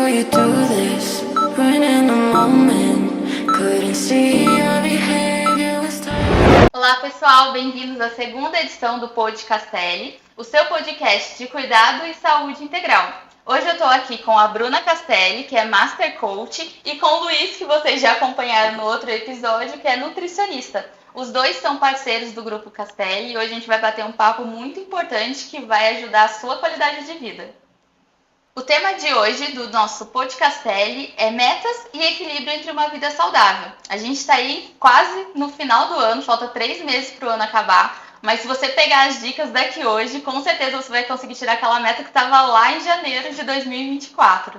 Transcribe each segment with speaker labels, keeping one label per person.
Speaker 1: how you do this. When in the moment, couldn't see your behavior was tight.
Speaker 2: Olá pessoal, bem-vindos à segunda edição do Pod Castelli, o seu podcast de cuidado e saúde integral. Hoje eu estou aqui com a Bruna Castelli, que é Master Coach, e com o Luiz, que vocês já acompanharam no outro episódio, que é nutricionista. Os dois são parceiros do Grupo Castelli e hoje a gente vai bater um papo muito importante que vai ajudar a sua qualidade de vida. O tema de hoje do nosso Pod Castelli é metas e equilíbrio entre uma vida saudável. A gente está aí quase no final do ano, falta 3 meses para o ano acabar, mas se você pegar as dicas daqui hoje, com certeza você vai conseguir tirar aquela meta que estava lá em janeiro de 2024.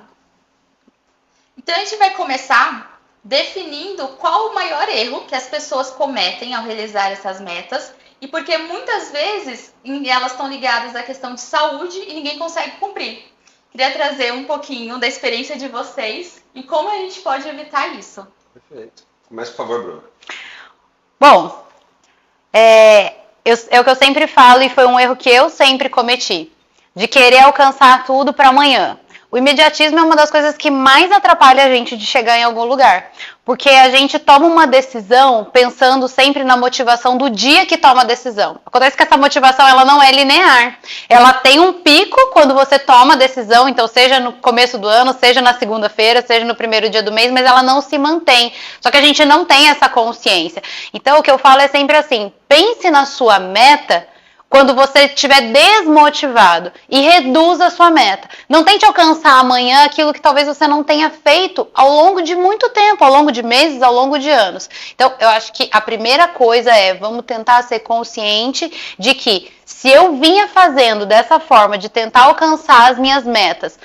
Speaker 2: Então a gente vai começar definindo qual o maior erro que as pessoas cometem ao realizar essas metas e porque muitas vezes elas estão ligadas à questão de saúde e ninguém consegue cumprir. Queria trazer um pouquinho da experiência de vocês e como a gente pode evitar isso.
Speaker 3: Perfeito. Comece, por favor, Bruno.
Speaker 4: Bom, é o que eu sempre falo e foi um erro que eu sempre cometi, de querer alcançar tudo para amanhã. O imediatismo é uma das coisas que mais atrapalha a gente de chegar em algum lugar, porque a gente toma uma decisão pensando sempre na motivação do dia que toma a decisão. Acontece que essa motivação ela não é linear, ela tem um pico quando você toma a decisão, então seja no começo do ano, seja na segunda-feira, seja no primeiro dia do mês, mas ela não se mantém, só que a gente não tem essa consciência. Então o que eu falo é sempre assim, pense na sua meta quando você estiver desmotivado e reduza a sua meta. Não tente alcançar amanhã aquilo que talvez você não tenha feito ao longo de muito tempo, ao longo de meses, ao longo de anos. Então, eu acho que a primeira coisa é, vamos tentar ser consciente de que se eu vinha fazendo dessa forma, de tentar alcançar as minhas metas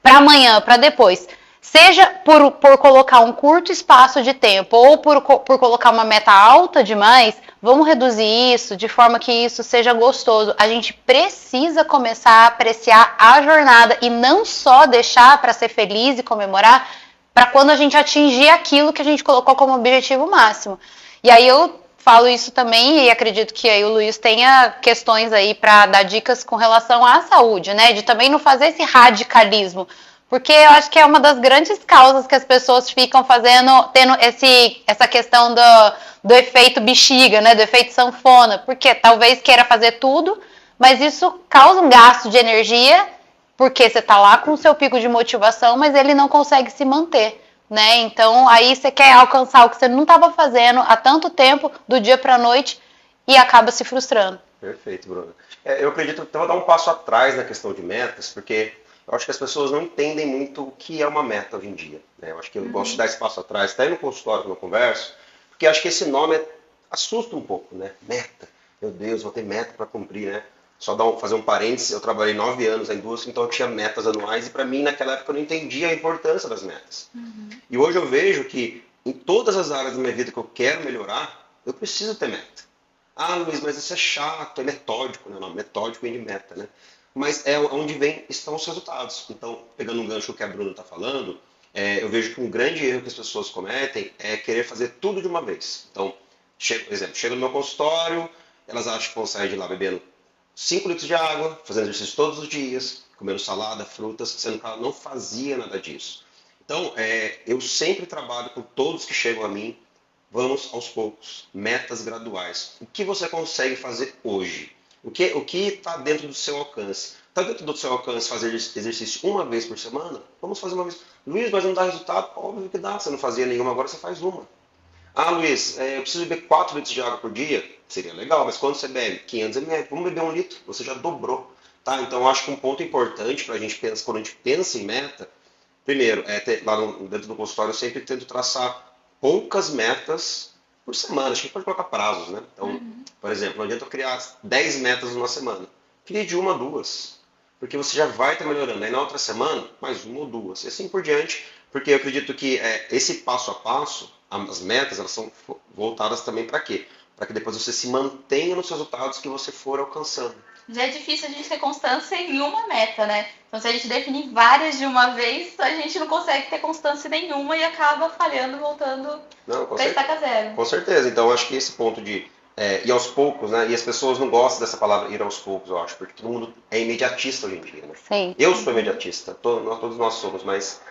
Speaker 4: para amanhã, para depois, seja por colocar um curto espaço de tempo ou por colocar uma meta alta demais, vamos reduzir isso de forma que isso seja gostoso. A gente precisa começar a apreciar a jornada e não só deixar para ser feliz e comemorar para quando a gente atingir aquilo que a gente colocou como objetivo máximo. E aí eu falo isso também e acredito que aí o Luiz tenha questões aí para dar dicas com relação à saúde, né? De também não fazer esse radicalismo. Porque eu acho que é uma das grandes causas que as pessoas ficam tendo essa questão do efeito bexiga, né? Do efeito sanfona. Porque talvez queira fazer tudo, mas isso causa um gasto de energia, porque você tá lá com o seu pico de motivação, mas ele não consegue se manter, né? Então aí você quer alcançar o que você não estava fazendo há tanto tempo, do dia para a noite, e acaba se frustrando.
Speaker 3: Perfeito, Bruno. Eu acredito que eu vou dar um passo atrás na questão de metas, porque eu acho que as pessoas não entendem muito o que é uma meta hoje em dia, né? Eu acho que eu gosto de dar esse passo atrás, até no consultório que eu converso, porque acho que esse nome assusta um pouco, né? Meta. Meu Deus, vou ter meta para cumprir, né? Só fazer um parênteses, eu trabalhei 9 anos na indústria, então eu tinha metas anuais e para mim naquela época eu não entendia a importância das metas. E hoje eu vejo que em todas as áreas da minha vida que eu quero melhorar, eu preciso ter meta. Ah, Luiz, mas isso é chato, é metódico, né? Não, metódico vem de meta, né? Mas é onde estão os resultados. Então, pegando um gancho que a Bruna está falando, eu vejo que um grande erro que as pessoas cometem é querer fazer tudo de uma vez. Então, por exemplo, chega no meu consultório, elas acham que vão sair de lá bebendo 5 litros de água, fazendo exercício todos os dias, comendo salada, frutas, sendo que ela não fazia nada disso. Então, eu sempre trabalho com todos que chegam a mim, vamos aos poucos, metas graduais. O que você consegue fazer hoje? O que está dentro do seu alcance? Está dentro do seu alcance fazer exercício uma vez por semana? Vamos fazer uma vez. Luiz, mas não dá resultado? Óbvio que dá. Você não fazia nenhuma, agora você faz uma. Ah, Luiz, eu preciso beber 4 litros de água por dia? Seria legal, mas quando você bebe 500 ml, vamos beber 1 litro. Você já dobrou. Tá? Então, eu acho que um ponto importante para a gente pensar, quando a gente pensa em meta, primeiro, dentro do consultório, eu sempre tento traçar poucas metas por semana. Acho que pode colocar prazos, né? Então, por exemplo, não adianta eu criar 10 metas numa semana. Crie de 1 a 2. Porque você já vai estar melhorando. Aí na outra semana, mais 1 ou 2. E assim por diante. Porque eu acredito que esse passo a passo, as metas, elas são voltadas também para quê? Para que depois você se mantenha nos resultados que você for alcançando.
Speaker 2: Já é difícil a gente ter constância em uma meta, né? Então, se a gente definir várias de uma vez, a gente não consegue ter constância nenhuma e acaba falhando, voltando para estaca zero.
Speaker 3: Com certeza. Então, eu acho que esse ponto de ir aos poucos, né? E as pessoas não gostam dessa palavra ir aos poucos, eu acho, porque todo mundo é imediatista hoje em dia, né?
Speaker 4: Sim.
Speaker 3: Eu sou imediatista, todos nós somos, mas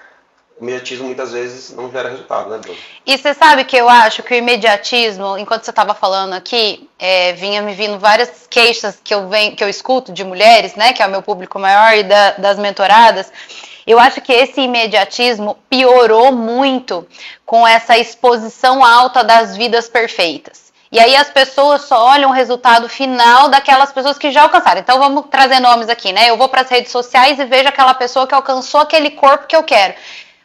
Speaker 3: o imediatismo muitas vezes não gera resultado, né, Bruno?
Speaker 4: E você sabe que eu acho que o imediatismo, enquanto você estava falando aqui, vinha me vindo várias queixas que eu escuto de mulheres, né, que é o meu público maior, e das mentoradas. Eu acho que esse imediatismo piorou muito com essa exposição alta das vidas perfeitas. E aí as pessoas só olham o resultado final daquelas pessoas que já alcançaram. Então vamos trazer nomes aqui, né? Eu vou para as redes sociais e vejo aquela pessoa que alcançou aquele corpo que eu quero.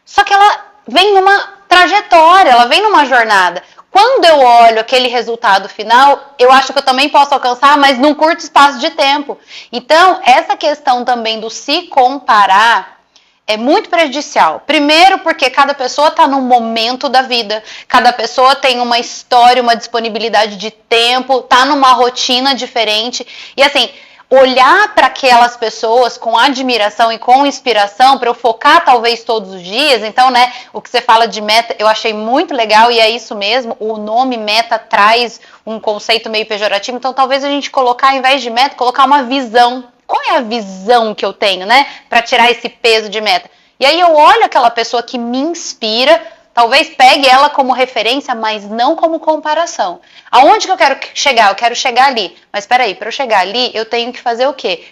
Speaker 4: Só que ela vem numa trajetória, ela vem numa jornada. Quando eu olho aquele resultado final, eu acho que eu também posso alcançar, mas num curto espaço de tempo. Então, essa questão também do se comparar é muito prejudicial. Primeiro porque cada pessoa está num momento da vida, cada pessoa tem uma história, uma disponibilidade de tempo, está numa rotina diferente. E assim, olhar para aquelas pessoas com admiração e com inspiração, para eu focar talvez todos os dias. Então, né, o que você fala de meta, eu achei muito legal e é isso mesmo, o nome meta traz um conceito meio pejorativo, então talvez a gente colocar, ao invés de meta, colocar uma visão. Qual é a visão que eu tenho, né, para tirar esse peso de meta? E aí eu olho aquela pessoa que me inspira, talvez pegue ela como referência, mas não como comparação. Aonde que eu quero chegar? Eu quero chegar ali. Mas peraí, para eu chegar ali, eu tenho que fazer o quê?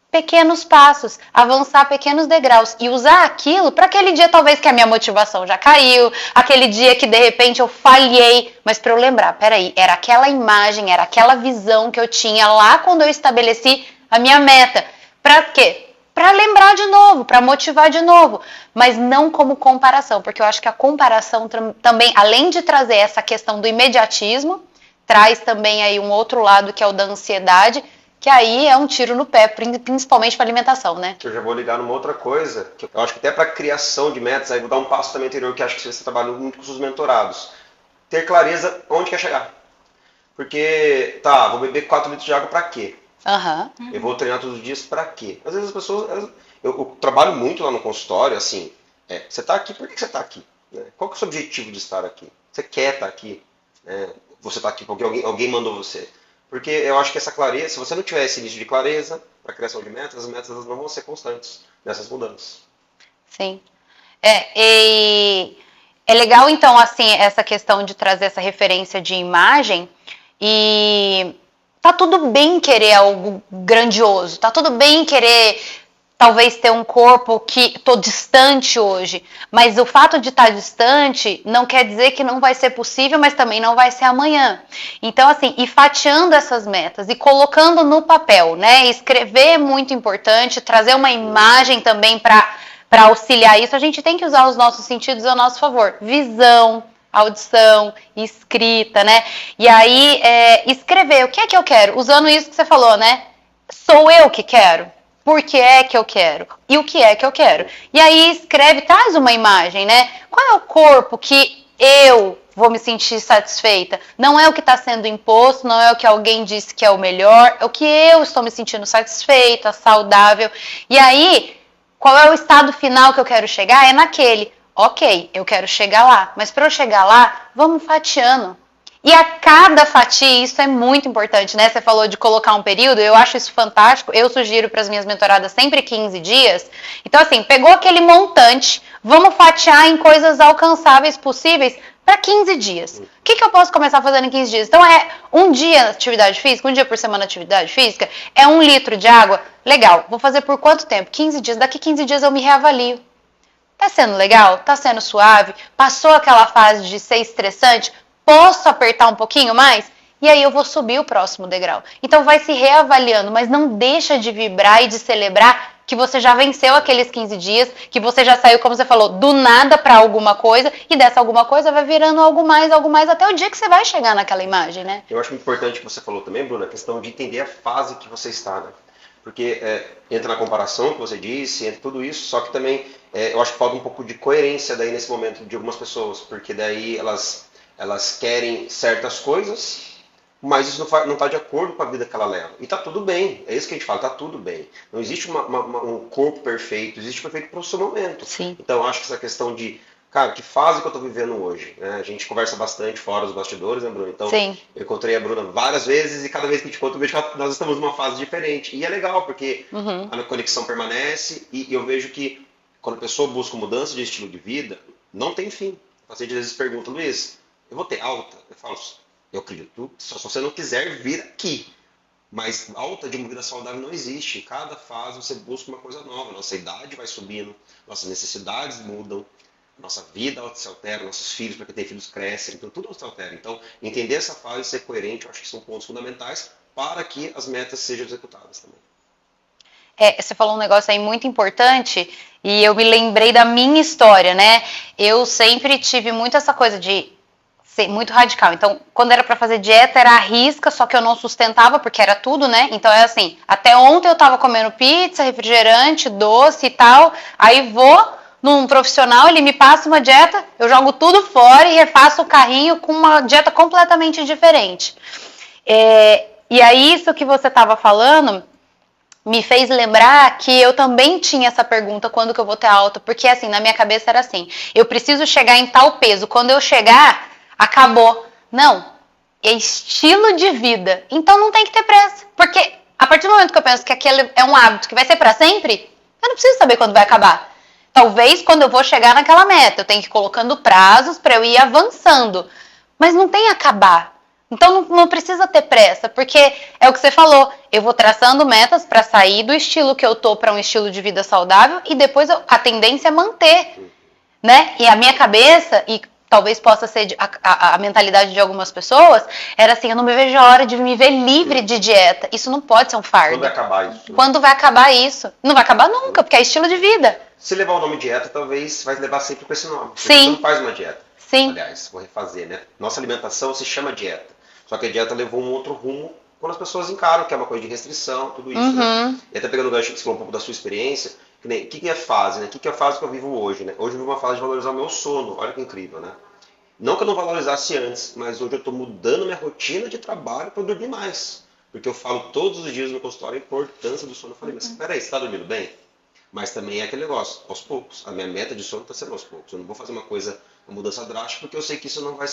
Speaker 4: Pequenos passos, avançar pequenos degraus e usar aquilo para aquele dia talvez que a minha motivação já caiu, aquele dia que de repente eu falhei, mas para eu lembrar, peraí, era aquela imagem, era aquela visão que eu tinha lá quando eu estabeleci a minha meta. Para quê? Para lembrar de novo, para motivar de novo, mas não como comparação, porque eu acho que a comparação também, além de trazer essa questão do imediatismo, traz também aí um outro lado que é o da ansiedade, que aí é um tiro no pé, principalmente para alimentação, né?
Speaker 3: Eu já vou ligar numa outra coisa, que eu acho que até para criação de metas, aí vou dar um passo também anterior, que acho que você trabalha muito com os mentorados. Ter clareza onde quer chegar. Porque, tá, vou beber 4 litros de água para quê? Eu vou treinar todos os dias pra quê? Às vezes as pessoas... Eu trabalho muito lá no consultório, assim, você tá aqui, por que você tá aqui? Né? Qual que é o seu objetivo de estar aqui? Você quer estar aqui? Você tá aqui porque alguém mandou você. Porque eu acho que essa clareza, se você não tiver esse início de clareza para a criação de metas, as metas elas não vão ser constantes nessas mudanças.
Speaker 4: Sim. E é legal, então, assim, essa questão de trazer essa referência de imagem e... Tá tudo bem querer algo grandioso, tá tudo bem querer talvez ter um corpo que tô distante hoje, mas o fato de estar distante não quer dizer que não vai ser possível, mas também não vai ser amanhã. Então, assim, ir fatiando essas metas e colocando no papel, né? Escrever é muito importante, trazer uma imagem também para auxiliar isso. A gente tem que usar os nossos sentidos a nosso favor. Visão, audição, escrita, né? E aí, escrever, o que é que eu quero? Usando isso que você falou, né? Sou eu que quero? Por que é que eu quero? E o que é que eu quero? E aí escreve, traz uma imagem, né? Qual é o corpo que eu vou me sentir satisfeita? Não é o que está sendo imposto, não é o que alguém disse que é o melhor, é o que eu estou me sentindo satisfeita, saudável. E aí, qual é o estado final que eu quero chegar? É naquele. Ok, eu quero chegar lá, mas para eu chegar lá, vamos fatiando. E a cada fatia, isso é muito importante, né? Você falou de colocar um período, eu acho isso fantástico. Eu sugiro para as minhas mentoradas sempre 15 dias. Então, assim, pegou aquele montante, vamos fatiar em coisas alcançáveis possíveis para 15 dias. O que eu posso começar fazendo em 15 dias? Então, é um dia atividade física, um dia por semana atividade física, é 1 litro de água. Legal, vou fazer por quanto tempo? 15 dias. Daqui 15 dias eu me reavalio. Tá sendo legal? Tá sendo suave? Passou aquela fase de ser estressante? Posso apertar um pouquinho mais? E aí eu vou subir o próximo degrau. Então vai se reavaliando, mas não deixa de vibrar e de celebrar que você já venceu aqueles 15 dias, que você já saiu, como você falou, do nada para alguma coisa, e dessa alguma coisa vai virando algo mais, até o dia que você vai chegar naquela imagem, né?
Speaker 3: Eu acho importante que você falou também, Bruna, a questão de entender a fase que você está, né? Porque entra na comparação que você disse, entra tudo isso, só que também eu acho que falta um pouco de coerência daí nesse momento de algumas pessoas, porque daí elas querem certas coisas, mas isso não está de acordo com a vida que ela leva. E tá tudo bem, é isso que a gente fala, tá tudo bem. Não existe um corpo perfeito, existe perfeito para o seu momento.
Speaker 4: Sim.
Speaker 3: Então eu acho que essa questão de, cara, que fase que eu estou vivendo hoje? Né? A gente conversa bastante fora dos bastidores, né, Bruna? Então,
Speaker 4: sim,
Speaker 3: eu encontrei a Bruna várias vezes e cada vez que a gente encontra, eu vejo que nós estamos numa fase diferente. E é legal, porque a conexão permanece e eu vejo que quando a pessoa busca mudança de estilo de vida, não tem fim. O paciente às vezes pergunta, Luiz, eu vou ter alta? Eu falo, eu acredito, só se você não quiser vir aqui. Mas alta de uma vida saudável não existe. Em cada fase você busca uma coisa nova. Nossa idade vai subindo, nossas necessidades mudam, nossa vida se altera, nossos filhos, para quem tem filhos, crescem, então tudo se altera. Então, entender essa fase e ser coerente, eu acho que são pontos fundamentais para que as metas sejam executadas também.
Speaker 4: Você falou um negócio aí muito importante e eu me lembrei da minha história, né? Eu sempre tive muito essa coisa de ser muito radical. Então, quando era pra fazer dieta, era à risca, só que eu não sustentava, porque era tudo, né? Então, é assim, até ontem eu tava comendo pizza, refrigerante, doce e tal, aí vou num profissional, ele me passa uma dieta, eu jogo tudo fora e refaço o carrinho com uma dieta completamente diferente. E aí, isso que você tava falando me fez lembrar que eu também tinha essa pergunta, quando que eu vou ter alta, porque assim, na minha cabeça era assim, eu preciso chegar em tal peso, quando eu chegar, acabou. Não, é estilo de vida, então não tem que ter pressa, porque a partir do momento que eu penso que aquele é um hábito que vai ser pra sempre, eu não preciso saber quando vai acabar. Talvez quando eu vou chegar naquela meta, eu tenho que ir colocando prazos pra eu ir avançando, mas não tem acabar. Então não precisa ter pressa, porque é o que você falou, eu vou traçando metas para sair do estilo que eu tô para um estilo de vida saudável e depois a tendência é manter, né? E a minha cabeça, e talvez possa ser a mentalidade de algumas pessoas, era assim, eu não me vejo a hora de me ver livre de dieta. Isso não pode ser um fardo.
Speaker 3: Quando vai acabar isso?
Speaker 4: Quando vai acabar isso? Não vai acabar nunca, porque é estilo de vida.
Speaker 3: Se levar o nome dieta, talvez vai levar sempre com esse nome.
Speaker 4: Sim.
Speaker 3: Você não faz uma dieta.
Speaker 4: Sim.
Speaker 3: Aliás, vou refazer, né? Nossa alimentação se chama dieta. Só que a dieta levou um outro rumo quando as pessoas encaram que é uma coisa de restrição, tudo isso. Né? E até pegando o gancho que você falou um pouco da sua experiência, o que é fase, né? O que é a fase que eu vivo hoje, né? Hoje eu vivo uma fase de valorizar o meu sono, olha que incrível, né? Não que eu não valorizasse antes, mas hoje eu estou mudando minha rotina de trabalho para dormir mais. Porque eu falo todos os dias no consultório a importância do sono. Eu falei, mas peraí, você está dormindo bem? Mas também é aquele negócio, aos poucos. A minha meta de sono está sendo aos poucos. Eu não vou fazer uma mudança drástica, porque eu sei que isso não vai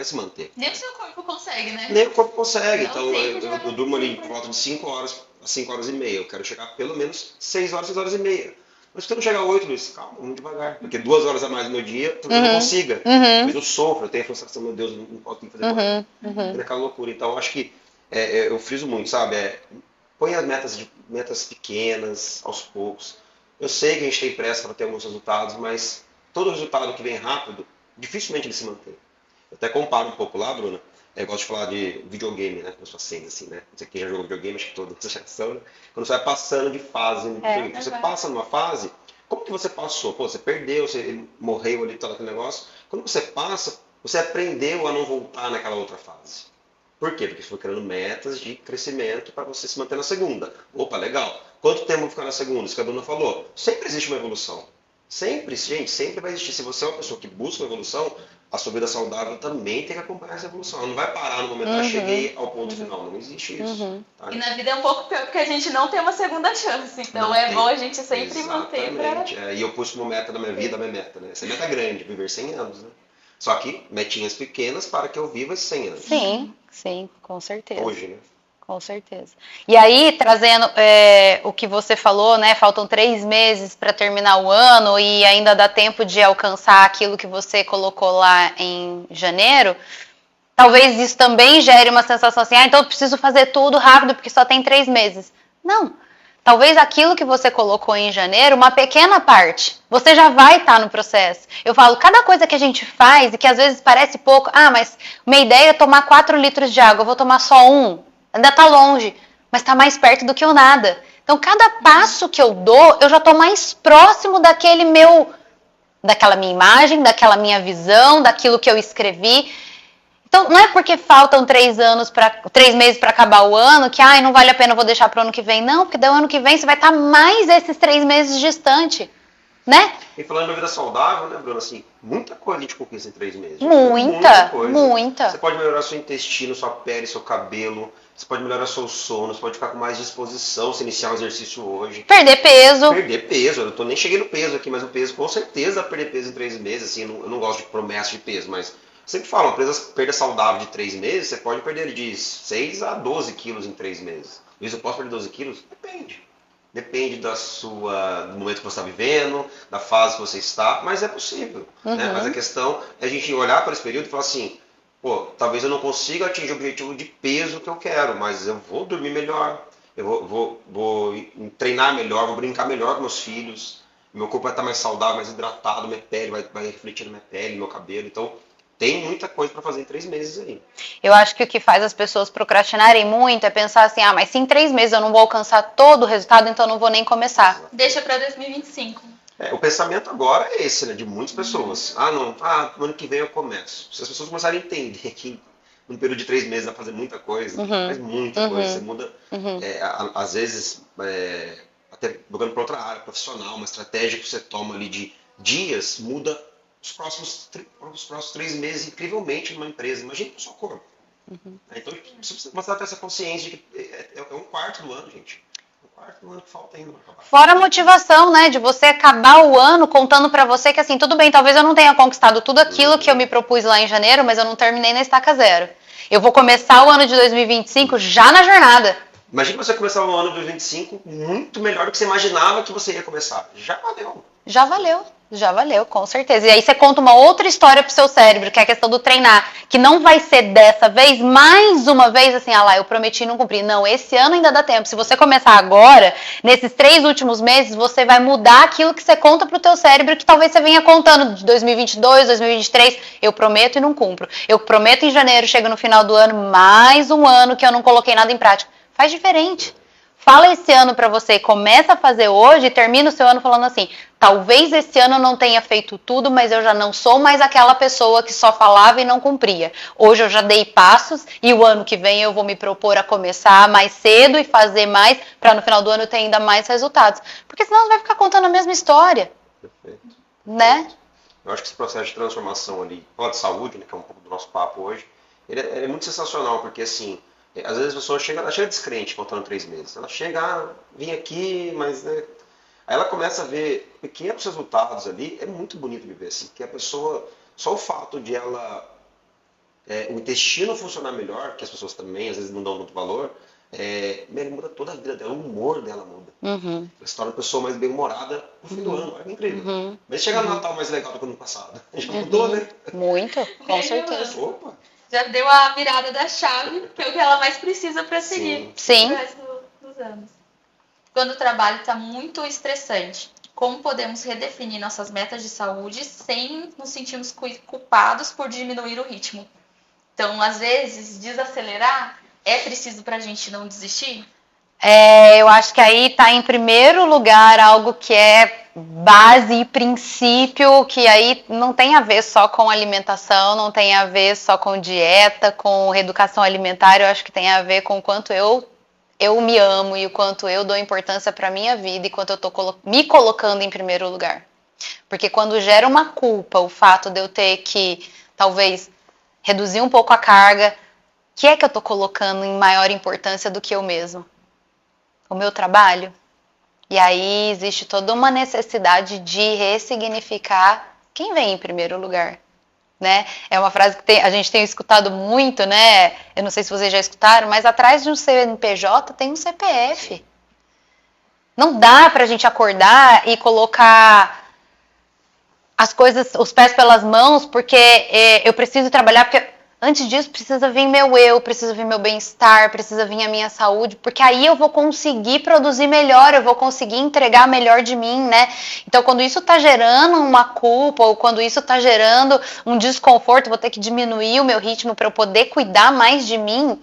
Speaker 3: se manter.
Speaker 2: Nem o seu corpo consegue, né?
Speaker 3: Nem o corpo consegue.
Speaker 2: Não,
Speaker 3: Então
Speaker 2: sempre
Speaker 3: eu durmo ali por volta de 5 horas a 5 horas e meia. Eu quero chegar pelo menos 6 horas, 6 horas e meia. Mas se eu não chegar a 8, Luiz, calma, vamos devagar. Porque 2 horas a mais no meu dia, talvez eu não consiga. Mas eu sofro, eu tenho a frustração, meu Deus, eu não posso fazer nada. É aquela loucura. Então eu acho que eu friso muito, sabe? Põe as metas pequenas, aos poucos. Eu sei que a gente tem pressa para ter alguns resultados, mas todo resultado que vem rápido, dificilmente ele se mantém. Eu até comparo um pouco lá, Bruna. Eu gosto de falar de videogame, né? Com as cenas assim, né? Não sei quem já jogou videogame, acho que toda essa geração, né? Quando você vai passando de fase no videogame. Você passa numa fase, como que você passou? Pô, você perdeu, você morreu ali, todo aquele negócio. Quando você passa, você aprendeu a não voltar naquela outra fase. Por quê? Porque você foi criando metas de crescimento para você se manter na segunda. Opa, legal. Quanto tempo vou ficar na segunda? Isso que a Bruna falou. Sempre existe uma evolução. Sempre, gente, sempre vai existir. Se você é uma pessoa que busca uma evolução, a sua vida saudável também tem que acompanhar essa evolução. Ela não vai parar no momento que cheguei ao ponto final. Não existe isso. Tá?
Speaker 2: E na vida é um pouco pior, porque a gente não tem uma segunda chance. Então bom a gente sempre manter pra...
Speaker 3: E eu pus como meta da minha vida, a minha meta, né? Essa meta é grande, viver 100 anos, né? Só que metinhas pequenas para que eu viva esses 100 anos.
Speaker 4: Sim, com certeza.
Speaker 3: Hoje, né?
Speaker 4: Com certeza. E aí, trazendo o que você falou, né? Faltam 3 meses para terminar o ano e ainda dá tempo de alcançar aquilo que você colocou lá em janeiro. Talvez isso também gere uma sensação assim, então eu preciso fazer tudo rápido porque só tem 3 meses. Não. Talvez aquilo que você colocou em janeiro, uma pequena parte, você já vai estar no processo. Eu falo, cada coisa que a gente faz e que às vezes parece pouco, mas minha ideia é tomar 4 litros de água, eu vou tomar só 1. Ainda está longe, mas está mais perto do que o nada. Então, cada passo que eu dou, eu já estou mais próximo daquela minha imagem, daquela minha visão, daquilo que eu escrevi. Então, não é porque faltam 3 meses para acabar o ano que não vale a pena, eu vou deixar para o ano que vem. Não, porque do ano que vem você vai estar mais esses 3 meses distante, né?
Speaker 3: E falando de uma vida saudável, né, Bruna, assim, muita coisa a gente conquista em 3 meses.
Speaker 4: Muita.
Speaker 3: Você pode melhorar seu intestino, sua pele, seu cabelo, você pode melhorar seu sono, você pode ficar com mais disposição se iniciar um exercício hoje.
Speaker 4: Perder peso.
Speaker 3: Eu nem cheguei no peso aqui, mas o peso com certeza perder peso em 3 meses, assim, eu não gosto de promessa de peso, mas sempre falo, uma perda saudável de 3 meses, você pode perder de 6 a 12 quilos em 3 meses. Isso eu posso perder 12 quilos? Depende. Depende do momento que você está vivendo, da fase que você está, mas é possível. Né? Mas a questão é a gente olhar para esse período e falar assim, pô, talvez eu não consiga atingir o objetivo de peso que eu quero, mas eu vou dormir melhor, eu vou treinar melhor, vou brincar melhor com meus filhos, meu corpo vai estar mais saudável, mais hidratado, minha pele vai refletir na minha pele, no meu cabelo. Então, tem muita coisa para fazer em 3 meses aí.
Speaker 4: Eu acho que o que faz as pessoas procrastinarem muito é pensar assim, mas se em 3 meses eu não vou alcançar todo o resultado, então eu não vou nem começar.
Speaker 2: Deixa para 2025.
Speaker 3: O pensamento agora é esse, né, de muitas pessoas. No ano que vem eu começo. Se as pessoas começarem a entender que num período de 3 meses dá pra fazer muita coisa, faz muita coisa, você muda, às vezes, até jogando para outra área profissional, uma estratégia que você toma ali de dias, muda os próximos 3 meses incrivelmente numa empresa. Imagina o seu corpo. Então, você vai ter essa consciência de que é um quarto do ano, gente. Um quarto do ano que falta ainda para acabar.
Speaker 4: Fora a motivação, né, de você acabar o ano contando pra você que assim, tudo bem, talvez eu não tenha conquistado tudo aquilo que eu me propus lá em janeiro, mas eu não terminei na estaca zero. Eu vou começar o ano de 2025 já na jornada.
Speaker 3: Imagina você começar o ano de 2025 muito melhor do que você imaginava que você ia começar. Já valeu.
Speaker 4: Já valeu. Já valeu, com certeza. E aí você conta uma outra história pro seu cérebro, que é a questão do treinar, que não vai ser dessa vez, mais uma vez, assim, eu prometi e não cumpri. Não, esse ano ainda dá tempo. Se você começar agora, nesses 3 últimos meses, você vai mudar aquilo que você conta pro teu cérebro, que talvez você venha contando de 2022, 2023, eu prometo e não cumpro. Eu prometo em janeiro, chega no final do ano, mais um ano que eu não coloquei nada em prática. Faz diferente. Fala esse ano pra você, começa a fazer hoje e termina o seu ano falando assim, talvez esse ano eu não tenha feito tudo, mas eu já não sou mais aquela pessoa que só falava e não cumpria. Hoje eu já dei passos e o ano que vem eu vou me propor a começar mais cedo e fazer mais para no final do ano eu ter ainda mais resultados. Porque senão você vai ficar contando a mesma história.
Speaker 3: Perfeito.
Speaker 4: Né?
Speaker 3: Eu acho que esse processo de transformação ali, de saúde, né, que é um pouco do nosso papo hoje, ele é muito sensacional, porque assim, às vezes a pessoa chega descrente contando 3 meses. Ela chega, vim aqui, mas né, aí ela começa a ver pequenos resultados ali, é muito bonito de ver assim, que a pessoa, só o fato de o intestino funcionar melhor, que as pessoas também às vezes não dão muito valor, ele muda toda a vida dela, o humor dela muda. Ela se torna uma pessoa mais bem-humorada no fim do ano, olha que incrível. Mas chegar no Natal mais legal do que no ano passado. Já mudou, né?
Speaker 4: Muito, com certeza.
Speaker 3: Opa!
Speaker 2: Já deu a virada da chave, que é o que ela mais precisa para seguir
Speaker 4: Sim.
Speaker 2: o resto dos anos. Quando o trabalho está muito estressante, como podemos redefinir nossas metas de saúde sem nos sentirmos culpados por diminuir o ritmo? Então, às vezes, desacelerar é preciso para a gente não desistir?
Speaker 4: Eu acho que aí está em primeiro lugar algo que é base e princípio, que aí não tem a ver só com alimentação, não tem a ver só com dieta, com reeducação alimentar, eu acho que tem a ver com o quanto eu me amo e o quanto eu dou importância para a minha vida e quanto eu estou me colocando em primeiro lugar. Porque quando gera uma culpa o fato de eu ter que, talvez, reduzir um pouco a carga, o que é que eu estou colocando em maior importância do que eu mesmo? O meu trabalho? E aí existe toda uma necessidade de ressignificar quem vem em primeiro lugar. Né? É uma frase que a gente tem escutado muito, né? Eu não sei se vocês já escutaram, mas atrás de um CNPJ tem um CPF. Não dá pra gente acordar e colocar as coisas, os pés pelas mãos, porque eu preciso trabalhar, porque antes disso precisa vir meu eu, precisa vir meu bem-estar, precisa vir a minha saúde, porque aí eu vou conseguir produzir melhor, eu vou conseguir entregar melhor de mim, né? Então, quando isso tá gerando uma culpa, ou quando isso tá gerando um desconforto, vou ter que diminuir o meu ritmo para eu poder cuidar mais de mim,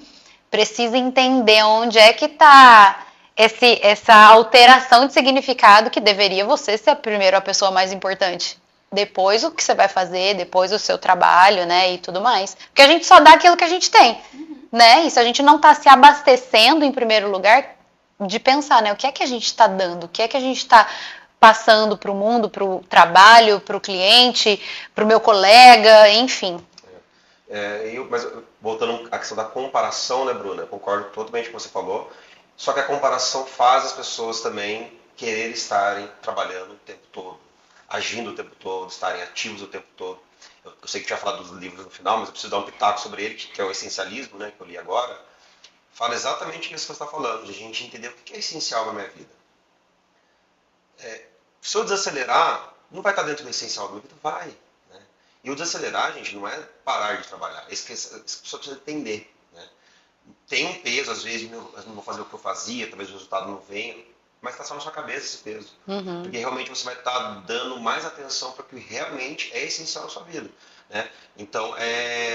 Speaker 4: precisa entender onde é que tá essa alteração de significado que deveria você ser primeiro a pessoa mais importante. Depois o que você vai fazer, depois o seu trabalho, né, e tudo mais. Porque a gente só dá aquilo que a gente tem, né? E se a gente não está se abastecendo em primeiro lugar, de pensar, né, o que é que a gente está dando, o que é que a gente está passando para o mundo, para o trabalho, para o cliente, para o meu colega, enfim.
Speaker 3: Mas voltando à questão da comparação, né, Bruna? Eu concordo totalmente com o que você falou. Só que a comparação faz as pessoas também querer estarem trabalhando o tempo todo, agindo o tempo todo, estarem ativos o tempo todo. Eu sei que tinha falado dos livros no final, mas eu preciso dar um pitaco sobre ele, que é o Essencialismo, né, que eu li agora. Fala exatamente isso que você está falando, de a gente entender o que é essencial na minha vida. Se eu desacelerar, não vai estar dentro do essencial da minha vida? Vai. Né? E o desacelerar, gente, não é parar de trabalhar. Isso que a pessoa precisa entender. Né? Tem um peso, às vezes, eu não vou fazer o que eu fazia, talvez o resultado não venha, mas está só na sua cabeça esse peso. Porque realmente você vai estar dando mais atenção para o que realmente é essencial na sua vida. Né? Então,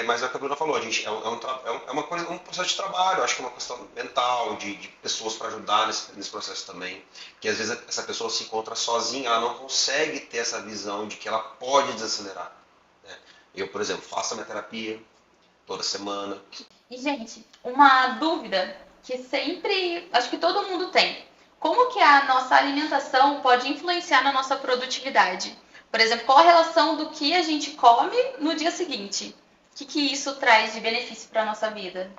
Speaker 3: mas é o que a Bruna falou, gente, um processo de trabalho, acho que é uma questão mental, de pessoas para ajudar nesse processo também, que às vezes essa pessoa se encontra sozinha, ela não consegue ter essa visão de que ela pode desacelerar. Né? Eu, por exemplo, faço a minha terapia toda semana.
Speaker 2: E, gente, uma dúvida que sempre, acho que todo mundo tem. Como que a nossa alimentação pode influenciar na nossa produtividade? Por exemplo, qual a relação do que a gente come no dia seguinte? O que isso traz de benefício para a nossa vida?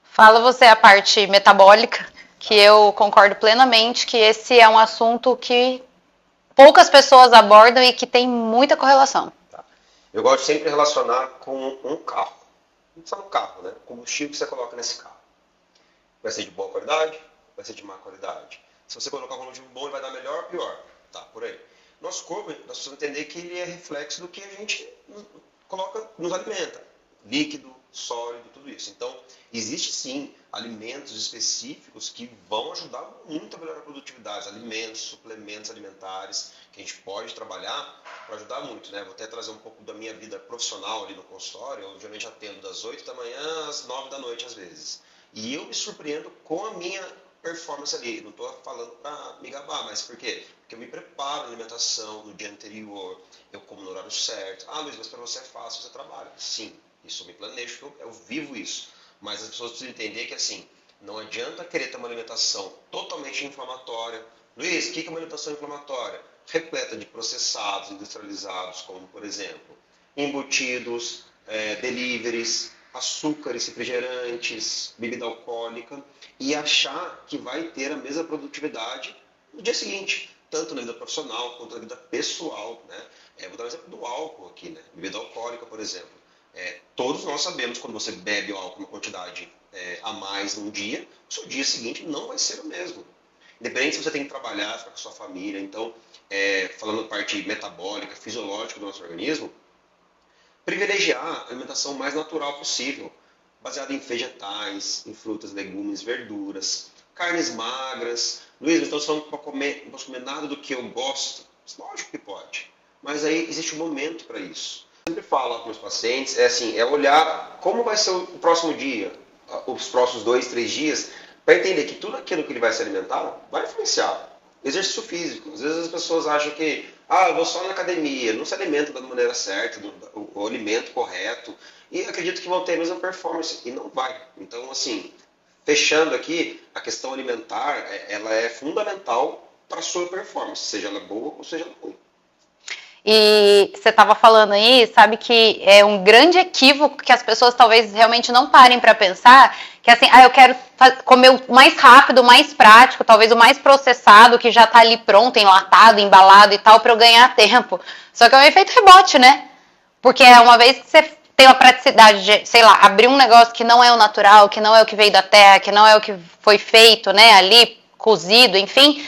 Speaker 4: Fala você a parte metabólica, que eu concordo plenamente que esse é um assunto que poucas pessoas abordam e que tem muita correlação.
Speaker 3: Eu gosto sempre de relacionar com um carro. Não só um carro, né? O combustível que você coloca nesse carro. Vai ser de boa qualidade, vai ser de má qualidade. Se você colocar um combustível bom, ele vai dar melhor ou pior. Tá, por aí. Nosso corpo, nós precisamos entender que ele é reflexo do que a gente coloca, nos alimenta. Líquido, sólido, tudo isso. Então, existe sim alimentos específicos que vão ajudar muito a melhorar a produtividade. Alimentos, suplementos alimentares, que a gente pode trabalhar para ajudar muito. Né? Vou até trazer um pouco da minha vida profissional ali no consultório. Eu geralmente atendo das 8 da manhã às 9 da noite às vezes. E eu me surpreendo com a minha performance ali. Não estou falando para me gabar, mas por quê? Porque eu me preparo na alimentação no dia anterior, eu como no horário certo. Ah, Luiz, mas para você é fácil, você trabalha. Sim, isso eu me planejo, eu vivo isso. Mas as pessoas precisam entender que assim, não adianta querer ter uma alimentação totalmente inflamatória. Luiz, o que é uma alimentação inflamatória? Repleta de processados, industrializados, como por exemplo, embutidos, deliveries, açúcares, refrigerantes, bebida alcoólica, e achar que vai ter a mesma produtividade no dia seguinte, tanto na vida profissional quanto na vida pessoal. Né? Vou dar um exemplo do álcool aqui, né? Bebida alcoólica, por exemplo. Todos nós sabemos que quando você bebe o álcool uma quantidade a mais num dia, o seu dia seguinte não vai ser o mesmo. Independente se você tem que trabalhar, ficar com a sua família. Então, falando da parte metabólica, fisiológica do nosso organismo, privilegiar a alimentação mais natural possível, baseada em vegetais, em frutas, legumes, verduras, carnes magras. Luiz, então falando que não posso comer nada do que eu gosto. Lógico que pode, mas aí existe um momento para isso. Eu sempre falo com os meus pacientes, olhar como vai ser o próximo dia, os próximos 2, 3 dias, para entender que tudo aquilo que ele vai se alimentar vai influenciar. Exercício físico. Às vezes as pessoas acham que, eu vou só na academia, não se alimenta da maneira certa, o alimento correto, e acredito que vão ter a mesma performance, e não vai. Então, assim, fechando aqui, a questão alimentar, ela é fundamental para a sua performance, seja ela boa ou seja ela ruim.
Speaker 4: E você estava falando aí, sabe que é um grande equívoco que as pessoas talvez realmente não parem para pensar, que assim, eu quero comer o mais rápido, o mais prático, talvez o mais processado, que já está ali pronto, enlatado, embalado e tal, para eu ganhar tempo. Só que é um efeito rebote, né? Porque uma vez que você tem a praticidade de, sei lá, abrir um negócio que não é o natural, que não é o que veio da terra, que não é o que foi feito, né, ali, cozido, enfim,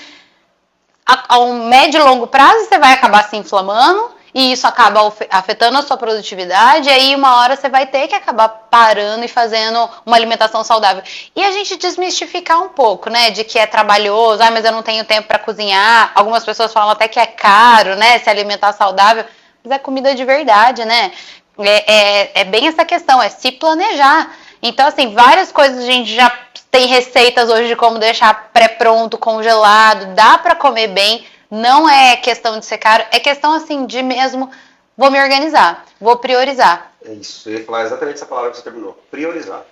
Speaker 4: a um médio e longo prazo você vai acabar se inflamando e isso acaba afetando a sua produtividade, e aí uma hora você vai ter que acabar parando e fazendo uma alimentação saudável. E a gente desmistificar um pouco, né, de que é trabalhoso, mas eu não tenho tempo para cozinhar. Algumas pessoas falam até que é caro, né, se alimentar saudável, mas é comida de verdade, né? É bem essa questão, é se planejar. Então, assim, várias coisas a gente já tem receitas hoje de como deixar pré-pronto, congelado, dá para comer bem, não é questão de ser caro, é questão, assim, de mesmo, vou me organizar, vou priorizar.
Speaker 3: É isso, eu ia falar exatamente essa palavra que você terminou, priorizar.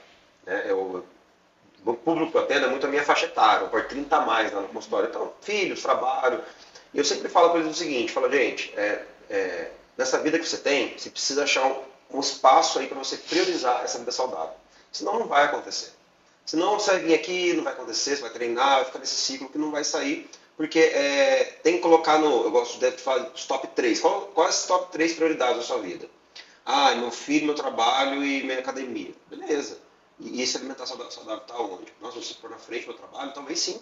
Speaker 3: O público que eu atendo é muito a minha faixa etária, eu 30 a mais lá no consultório, então, filhos, trabalho, e eu sempre falo para eles o seguinte, gente, nessa vida que você tem, você precisa achar um espaço aí para você priorizar essa vida saudável, senão não vai acontecer. Senão você vai vir aqui, não vai acontecer, você vai treinar, vai ficar nesse ciclo que não vai sair, porque tem que colocar eu gosto de falar os top 3. Quais as top 3 prioridades da sua vida? Meu filho, meu trabalho e minha academia. Beleza. E esse alimentar saudável está onde? Nossa, se for na frente do meu trabalho? Talvez sim.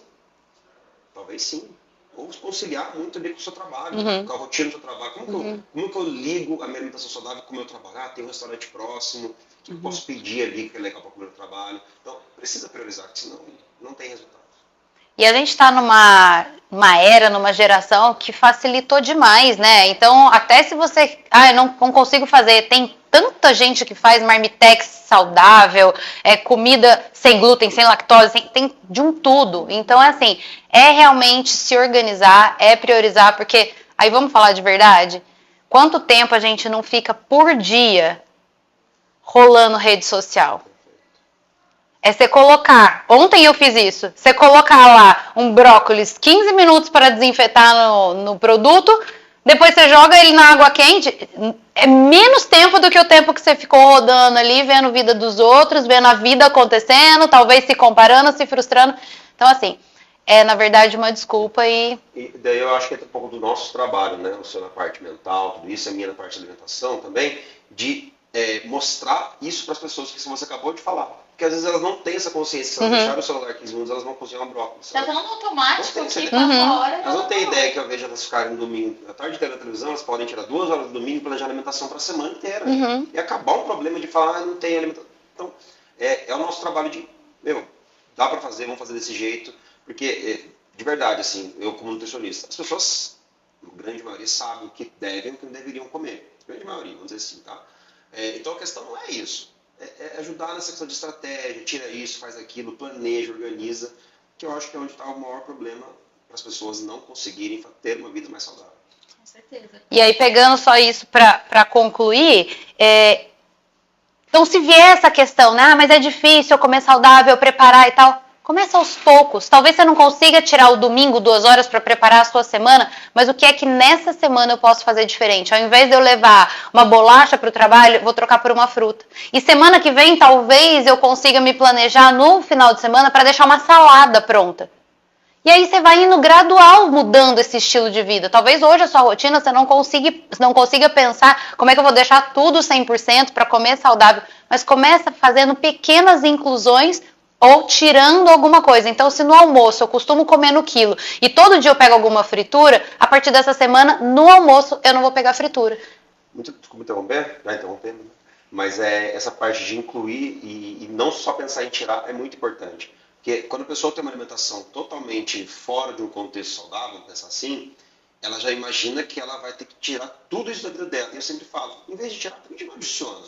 Speaker 3: Talvez sim. Ou conciliar muito ali com o seu trabalho,
Speaker 4: Uhum.
Speaker 3: com a rotina do seu trabalho. Como que eu ligo a minha alimentação saudável com o meu trabalho? Ah, tem um restaurante próximo, o que eu posso pedir ali que é legal para comer no trabalho? Então, precisa priorizar, porque senão não tem resultado.
Speaker 4: E a gente está numa era, numa geração que facilitou demais, né? Então, até se você... eu não consigo fazer. Tem tanta gente que faz marmitex saudável, comida sem glúten, sem lactose, tem de um tudo. Então, assim, é realmente se organizar, é priorizar, porque... Aí vamos falar de verdade? Quanto tempo a gente não fica por dia rolando rede social? É você colocar, ontem eu fiz isso, você colocar lá um brócolis 15 minutos para desinfetar no produto, depois você joga ele na água quente, é menos tempo do que o tempo que você ficou rodando ali, vendo a vida dos outros, vendo a vida acontecendo, talvez se comparando, se frustrando. Então, assim, é na verdade uma desculpa
Speaker 3: E daí eu acho que é um pouco do nosso trabalho, né? O seu na parte mental, tudo isso, a minha na parte de alimentação também, de mostrar isso para as pessoas que você acabou de falar. Porque às vezes elas não têm essa consciência, se elas deixarem o celular 15 minutos, elas vão cozinhar um brócolis.
Speaker 2: Tá tão automático que
Speaker 3: Uhum.
Speaker 2: passa a hora.
Speaker 3: Elas não têm ideia que ao invés de elas ficarem no domingo, à tarde inteira na televisão, elas podem tirar 2 horas do domingo e planejar a alimentação para a semana inteira. E acabar um problema de falar, não tem alimentação. Então, é o nosso trabalho de, dá para fazer, vamos fazer desse jeito. Porque, de verdade, assim, eu como nutricionista, as pessoas, a grande maioria, sabem o que devem e o que não deveriam comer. A grande maioria, vamos dizer assim, tá? Então a questão não é isso. É ajudar nessa questão de estratégia, tira isso, faz aquilo, planeja, organiza, que eu acho que é onde está o maior problema para as pessoas não conseguirem ter uma vida mais saudável.
Speaker 2: Com certeza.
Speaker 4: E aí, pegando só isso para concluir, então se vier essa questão, né, mas é difícil eu comer saudável, eu preparar e tal, começa aos poucos. Talvez você não consiga tirar o domingo 2 horas para preparar a sua semana, mas o que é que nessa semana eu posso fazer diferente? Ao invés de eu levar uma bolacha para o trabalho, eu vou trocar por uma fruta. E semana que vem, talvez eu consiga me planejar no final de semana para deixar uma salada pronta. E aí você vai indo gradual mudando esse estilo de vida. Talvez hoje a sua rotina você não consiga pensar como é que eu vou deixar tudo 100% para comer saudável, mas começa fazendo pequenas inclusões ou tirando alguma coisa. Então, se no almoço eu costumo comer no quilo e todo dia eu pego alguma fritura, a partir dessa semana, no almoço, eu não vou pegar fritura.
Speaker 3: Desculpa interromper, vai interrompendo, mas essa parte de incluir e não só pensar em tirar é muito importante. Porque quando a pessoa tem uma alimentação totalmente fora de um contexto saudável, pensar assim, ela já imagina que ela vai ter que tirar tudo isso da vida dela. E eu sempre falo, em vez de tirar, por que não adiciona?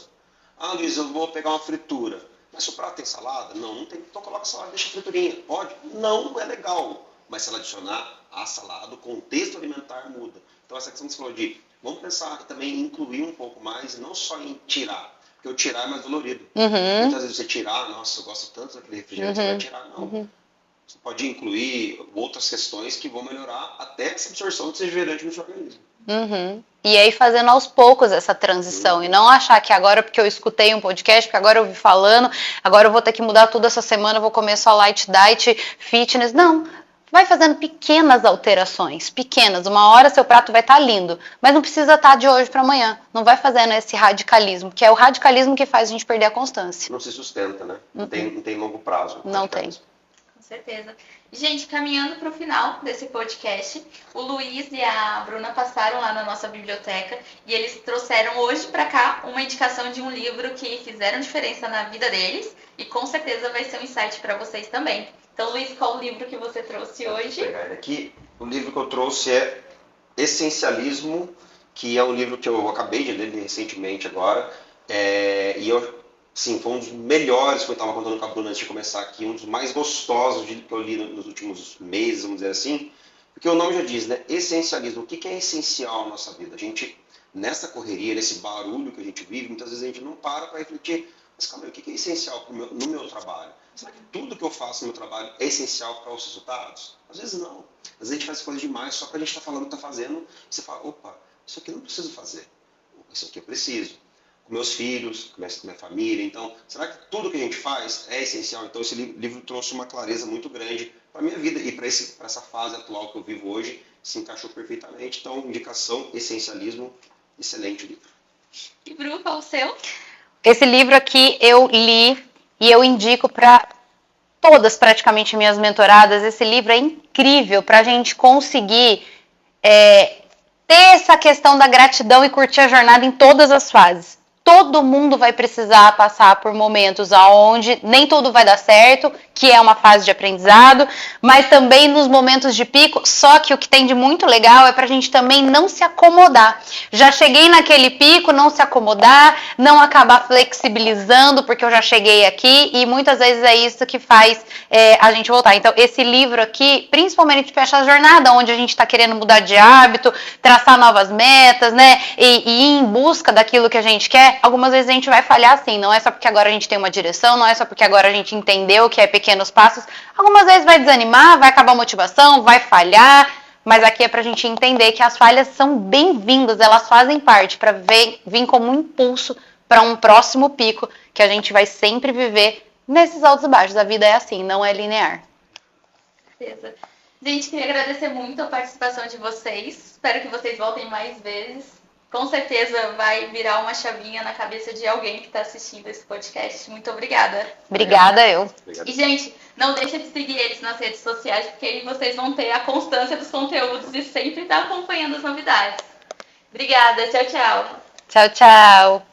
Speaker 3: Ah, Luiz, eu vou pegar uma fritura. Mas se o prato tem salada? Não, não tem. Então coloca salada e deixa a friturinha. Pode? Não é legal. Mas se ela adicionar a salada, o contexto alimentar muda. Então essa questão que você falou de, vamos pensar também em incluir um pouco mais, não só em tirar. Porque o tirar é mais dolorido. Muitas vezes você tirar, nossa, eu gosto tanto daquele refrigerante, você vai tirar. Não. Você pode incluir outras questões que vão melhorar até essa absorção desse refrigerante no seu organismo.
Speaker 4: E aí fazendo aos poucos essa transição e não achar que agora porque eu escutei um podcast, porque agora eu vi falando, agora eu vou ter que mudar tudo essa semana, eu vou comer só light diet, fitness. Não, vai fazendo pequenas alterações, pequenas. Uma hora seu prato vai estar lindo, mas não precisa estar de hoje para amanhã. Não vai fazendo esse radicalismo, que é o radicalismo que faz a gente perder a constância.
Speaker 3: Não se sustenta, né? Não tem longo prazo.
Speaker 4: Não tem.
Speaker 2: Com certeza. Gente, caminhando para o final desse podcast, o Luiz e a Bruna passaram lá na nossa biblioteca e eles trouxeram hoje para cá uma indicação de um livro que fizeram diferença na vida deles e com certeza vai ser um insight para vocês também. Então, Luiz, qual o livro que você trouxe hoje?
Speaker 3: Aqui, o livro que eu trouxe é Essencialismo, que é um livro que eu acabei de ler recentemente agora, e eu... Sim, foi um dos melhores que eu estava contando com a Bruna antes de começar aqui, um dos mais gostosos que eu li nos últimos meses, vamos dizer assim, porque o nome já diz, né? Essencialismo. O que é essencial na nossa vida? A gente, nessa correria, nesse barulho que a gente vive, muitas vezes a gente não para refletir, mas calma aí, o que é essencial no meu trabalho? Será que tudo que eu faço no meu trabalho é essencial para os resultados? Às vezes não. Às vezes a gente faz coisas demais só para a gente estar falando o que está fazendo, e você fala, opa, isso aqui eu não preciso fazer, isso aqui eu preciso. Com meus filhos, com minha família. Então, será que tudo que a gente faz é essencial? Então, esse livro trouxe uma clareza muito grande para a minha vida e para essa fase atual que eu vivo hoje, se encaixou perfeitamente. Então, indicação, Essencialismo, excelente livro.
Speaker 2: E Bru, qual o seu?
Speaker 4: Esse livro aqui eu li e eu indico para todas praticamente minhas mentoradas, esse livro é incrível para a gente conseguir ter essa questão da gratidão e curtir a jornada em todas as fases. Todo mundo vai precisar passar por momentos onde nem tudo vai dar certo, que é uma fase de aprendizado, mas também nos momentos de pico, só que o que tem de muito legal é pra gente também não se acomodar. Já cheguei naquele pico, não se acomodar, não acabar flexibilizando, porque eu já cheguei aqui, e muitas vezes é isso que faz a gente voltar. Então, esse livro aqui, principalmente fecha a jornada, onde a gente tá querendo mudar de hábito, traçar novas metas, né, e ir em busca daquilo que a gente quer. Algumas vezes a gente vai falhar assim, não é só porque agora a gente tem uma direção, não é só porque agora a gente entendeu que é pequenos passos. Algumas vezes vai desanimar, vai acabar a motivação, vai falhar, mas aqui é pra gente entender que as falhas são bem-vindas, elas fazem parte para vir como um impulso para um próximo pico que a gente vai sempre viver nesses altos e baixos. A vida é assim, não é linear.
Speaker 2: Certeza. Gente, queria agradecer muito a participação de vocês. Espero que vocês voltem mais vezes. Com certeza vai virar uma chavinha na cabeça de alguém que está assistindo esse podcast. Muito obrigada.
Speaker 4: Obrigada, eu.
Speaker 3: Obrigado.
Speaker 2: E, gente, não deixa de seguir eles nas redes sociais, porque aí vocês vão ter a constância dos conteúdos e sempre estar acompanhando as novidades. Obrigada. Tchau, tchau.
Speaker 4: Tchau, tchau.